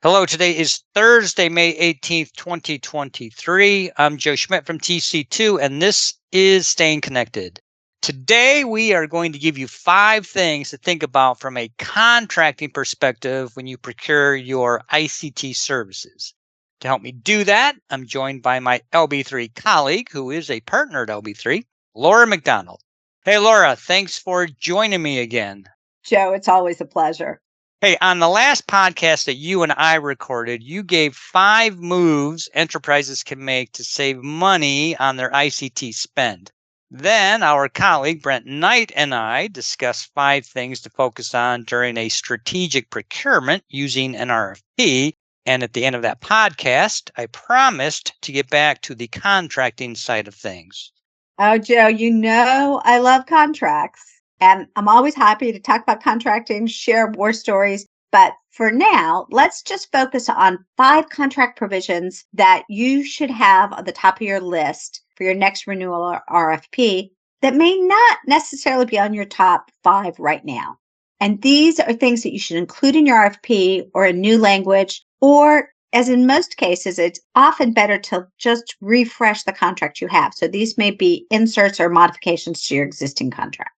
Hello, today is Thursday, May 18th, 2023. I'm Joe Schmidt from TC2, and this is Staying Connected. Today, we are going to give you 5 things to think about from a contracting perspective when you procure your ICT services. To help me do that, I'm joined by my LB3 colleague, who is a partner at LB3, Laura McDonald. Hey, Laura, thanks for joining me again. Joe, it's always a pleasure. Hey, on the last podcast that you and I recorded, you gave 5 moves enterprises can make to save money on their ICT spend. Then our colleague Brent Knight and I discussed 5 things to focus on during a strategic procurement using an RFP. And at the end of that podcast, I promised to get back to the contracting side of things. Oh, Joe, you know I love contracts. And I'm always happy to talk about contracting, share war stories. But for now, let's just focus on 5 contract provisions that you should have on the top of your list for your next renewal or RFP that may not necessarily be on your top 5 right now. And these are things that you should include in your RFP or a new language, or as in most cases, it's often better to just refresh the contract you have. So these may be inserts or modifications to your existing contract.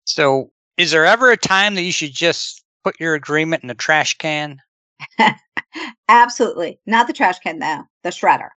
So, is there ever a time that you should just put your agreement in the trash can? Absolutely. Not the trash can, though, the shredder.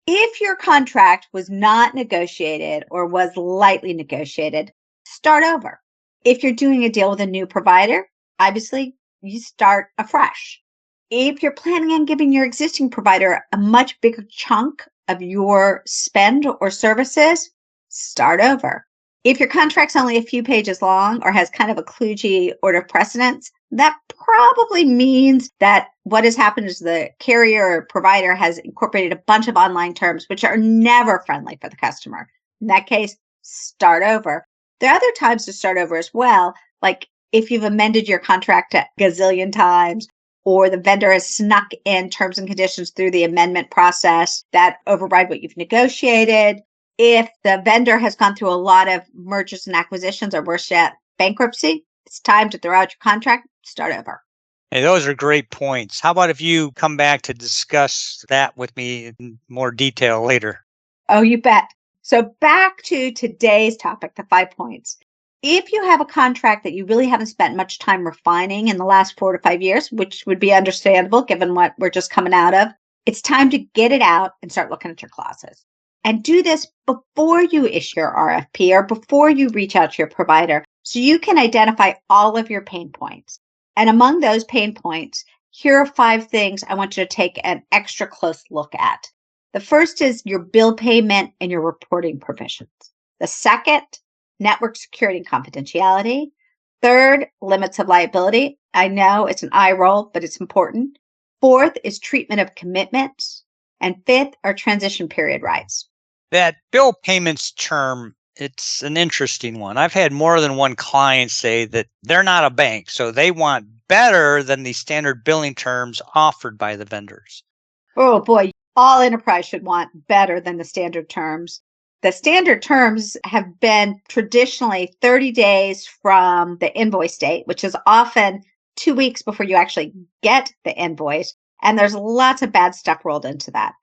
If your contract was not negotiated or was lightly negotiated, start over. If you're doing a deal with a new provider, obviously you start afresh. If you're planning on giving your existing provider a much bigger chunk of your spend or services, start over. If your contract's only a few pages long or has kind of a kludgy order of precedence, that probably means that what has happened is the carrier or provider has incorporated a bunch of online terms which are never friendly for the customer. In that case, start over. There are other times to start over as well, like if you've amended your contract a gazillion times, or the vendor has snuck in terms and conditions through the amendment process that override what you've negotiated. If the vendor has gone through a lot of mergers and acquisitions, or worse yet, bankruptcy, it's time to throw out your contract, start over. Hey, those are great points. How about if you come back to discuss that with me in more detail later? Oh, you bet. So back to today's topic, the 5 points. If you have a contract that you really haven't spent much time refining in the last 4 to 5 years, which would be understandable given what we're just coming out of, it's time to get it out and start looking at your clauses. And do this before you issue your RFP or before you reach out to your provider so you can identify all of your pain points. And among those pain points, here are 5 things I want you to take an extra close look at. The first is your bill payment and your reporting provisions. The second, network security and confidentiality. Third, limits of liability. I know it's an eye roll, but it's important. Fourth is treatment of commitments. And 5th are transition period rights. That bill payments term, it's an interesting one. I've had more than one client say that they're not a bank, so they want better than the standard billing terms offered by the vendors. Oh boy, all enterprise should want better than the standard terms. The standard terms have been traditionally 30 days from the invoice date, which is often 2 weeks before you actually get the invoice. And there's lots of bad stuff rolled into that.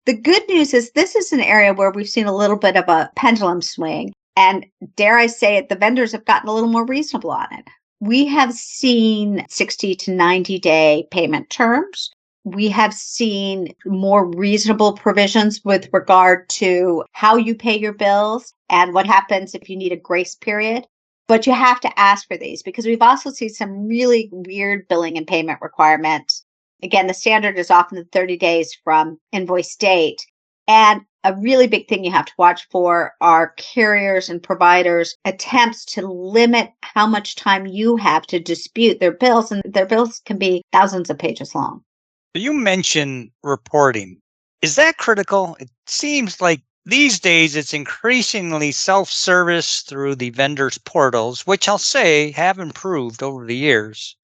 The good news is this is an area where we've seen a little bit of a pendulum swing. And dare I say it, the vendors have gotten a little more reasonable on it. We have seen 60 to 90-day payment terms. We have seen more reasonable provisions with regard to how you pay your bills and what happens if you need a grace period. But you have to ask for these because we've also seen some really weird billing and payment requirements. Again, the standard is often the 30 days from invoice date. And a really big thing you have to watch for are carriers and providers' attempts to limit how much time you have to dispute their bills. And their bills can be thousands of pages long. You mentioned reporting. Is that critical? It seems like these days it's increasingly self-service through the vendors' portals, which I'll say have improved over the years.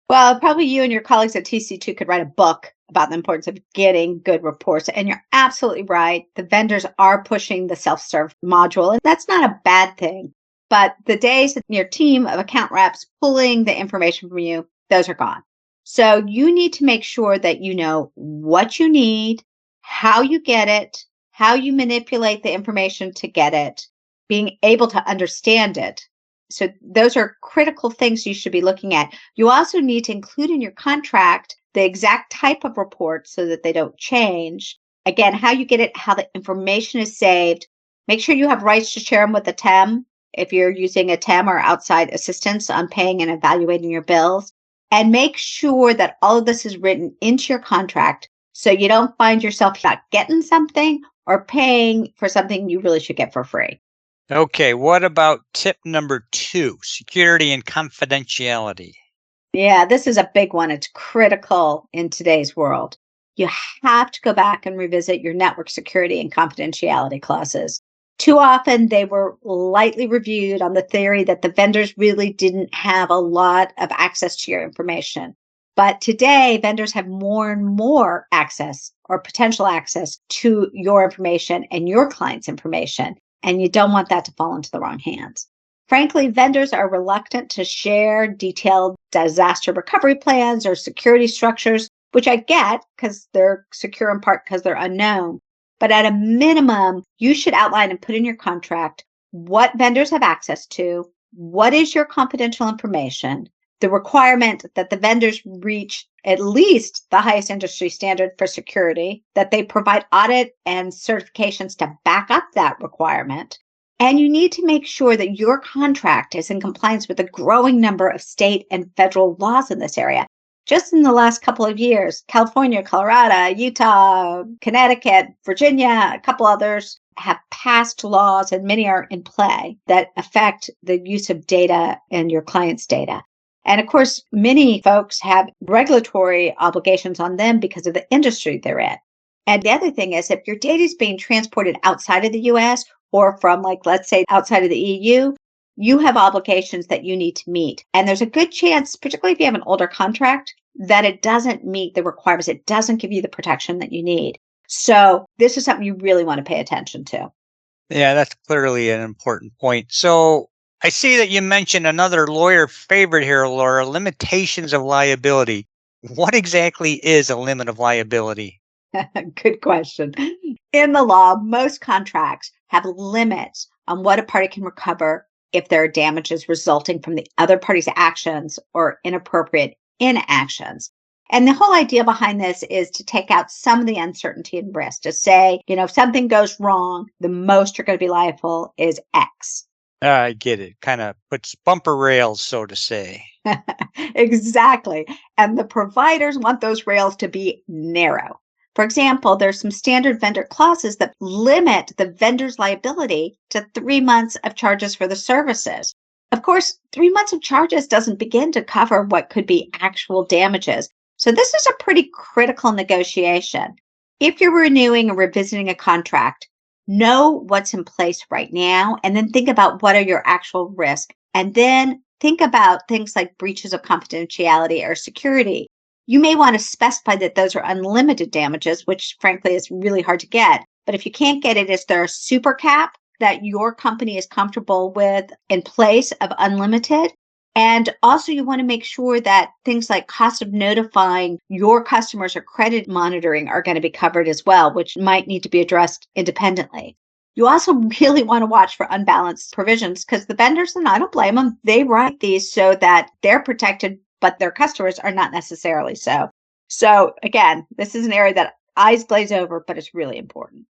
Well, probably you and your colleagues at TC2 could write a book about the importance of getting good reports. And you're absolutely right. The vendors are pushing the self-serve module, and that's not a bad thing. But the days that your team of account reps pulling the information from you, those are gone. So you need to make sure that you know what you need, how you get it, how you manipulate the information to get it, being able to understand it. So those are critical things you should be looking at. You also need to include in your contract the exact type of report so that they don't change. Again, how you get it, how the information is saved. Make sure you have rights to share them with the TEM if you're using a TEM or outside assistance on paying and evaluating your bills. And make sure that all of this is written into your contract so you don't find yourself not getting something or paying for something you really should get for free. Okay, what about tip number 2, security and confidentiality? Yeah, this is a big one. It's critical in today's world. You have to go back and revisit your network security and confidentiality clauses. Too often, they were lightly reviewed on the theory that the vendors really didn't have a lot of access to your information. But today, vendors have more and more access or potential access to your information and your client's information. And you don't want that to fall into the wrong hands. Frankly, vendors are reluctant to share detailed disaster recovery plans or security structures, which I get because they're secure in part because they're unknown. But at a minimum, you should outline and put in your contract what vendors have access to, what is your confidential information, the requirement that the vendors reach at least the highest industry standard for security, that they provide audit and certifications to back up that requirement. And you need to make sure that your contract is in compliance with a growing number of state and federal laws in this area. Just in the last couple of years, California, Colorado, Utah, Connecticut, Virginia, a couple others have passed laws, and many are in play, that affect the use of data and your client's data. And of course, many folks have regulatory obligations on them because of the industry they're in. And the other thing is, if your data is being transported outside of the US or from, like, let's say, outside of the EU, you have obligations that you need to meet. And there's a good chance, particularly if you have an older contract, that it doesn't meet the requirements. It doesn't give you the protection that you need. So this is something you really want to pay attention to. Yeah, that's clearly an important point. So I see that you mentioned another lawyer favorite here, Laura, limitations of liability. What exactly is a limit of liability? Good question. In the law, most contracts have limits on what a party can recover if there are damages resulting from the other party's actions or inappropriate inactions. And the whole idea behind this is to take out some of the uncertainty and risk, to say, if something goes wrong, the most you're going to be liable is X. I get it. Kind of puts bumper rails, so to say. Exactly. And the providers want those rails to be narrow. For example, there's some standard vendor clauses that limit the vendor's liability to 3 months of charges for the services. Of course, 3 months of charges doesn't begin to cover what could be actual damages. So this is a pretty critical negotiation. If you're renewing or revisiting a contract, know what's in place right now, and then think about what are your actual risks. And then think about things like breaches of confidentiality or security. You may want to specify that those are unlimited damages, which frankly is really hard to get. But if you can't get it, is there a super cap that your company is comfortable with in place of unlimited? And also you want to make sure that things like cost of notifying your customers or credit monitoring are going to be covered as well, which might need to be addressed independently. You also really want to watch for unbalanced provisions because the vendors, and I don't blame them, they write these so that they're protected, but their customers are not necessarily so. So again, this is an area that eyes glaze over, but it's really important.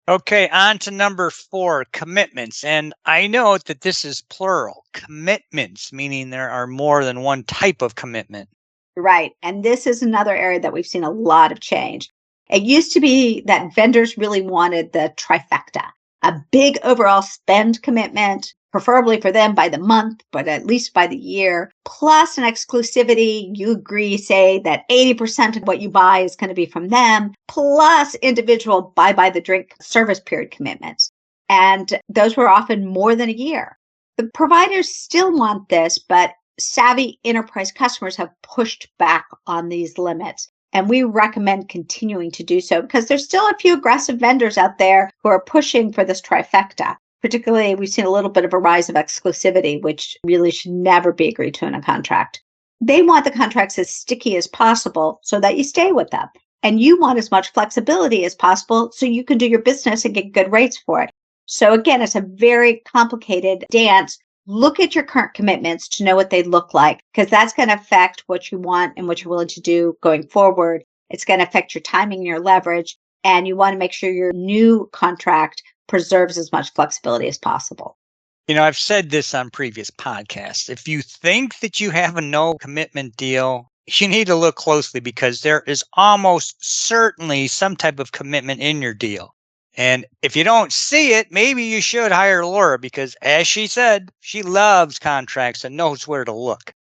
Okay, on to number 4, commitments. And I know that this is plural, commitments, meaning there are more than one type of commitment. Right. And this is another area that we've seen a lot of change. It used to be that vendors really wanted the trifecta, a big overall spend commitment, preferably for them by the month, but at least by the year, plus an exclusivity. You agree, say, that 80% of what you buy is going to be from them, plus individual buy the drink service period commitments. And those were often more than a year. The providers still want this, but savvy enterprise customers have pushed back on these limits. And we recommend continuing to do so because there's still a few aggressive vendors out there who are pushing for this trifecta. Particularly, we've seen a little bit of a rise of exclusivity, which really should never be agreed to in a contract. They want the contracts as sticky as possible so that you stay with them. And you want as much flexibility as possible so you can do your business and get good rates for it. So again, it's a very complicated dance. Look at your current commitments to know what they look like, because that's going to affect what you want and what you're willing to do going forward. It's going to affect your timing and your leverage. And you want to make sure your new contract preserves as much flexibility as possible. I've said this on previous podcasts. If you think that you have a no commitment deal, you need to look closely because there is almost certainly some type of commitment in your deal. And if you don't see it, maybe you should hire Laura because, as she said, she loves contracts and knows where to look.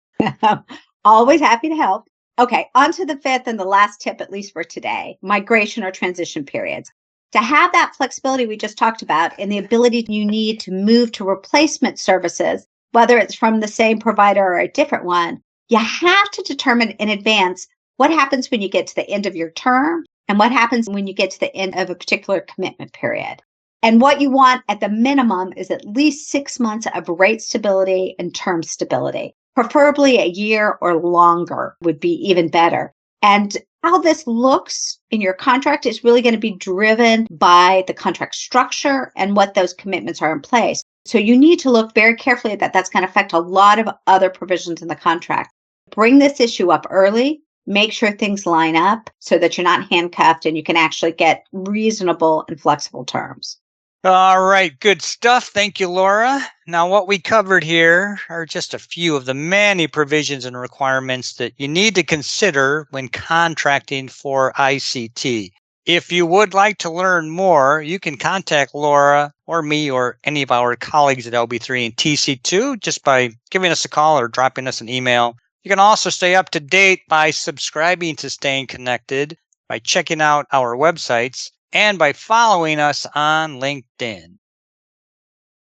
Always happy to help. Okay, on to the fifth and the last tip, at least for today, migration or transition periods. To have that flexibility we just talked about and the ability you need to move to replacement services, whether it's from the same provider or a different one, you have to determine in advance what happens when you get to the end of your term and what happens when you get to the end of a particular commitment period. And what you want at the minimum is at least 6 months of rate stability and term stability. Preferably a year or longer would be even better. And how this looks in your contract is really going to be driven by the contract structure and what those commitments are in place. So you need to look very carefully at that. That's going to affect a lot of other provisions in the contract. Bring this issue up early. Make sure things line up so that you're not handcuffed and you can actually get reasonable and flexible terms. All right, good stuff. Thank you, Laura. Now, what we covered here are just a few of the many provisions and requirements that you need to consider when contracting for ICT. If you would like to learn more, you can contact Laura or me or any of our colleagues at LB3 and TC2 just by giving us a call or dropping us an email. You can also stay up to date by subscribing to Staying Connected, by checking out our websites, and by following us on LinkedIn.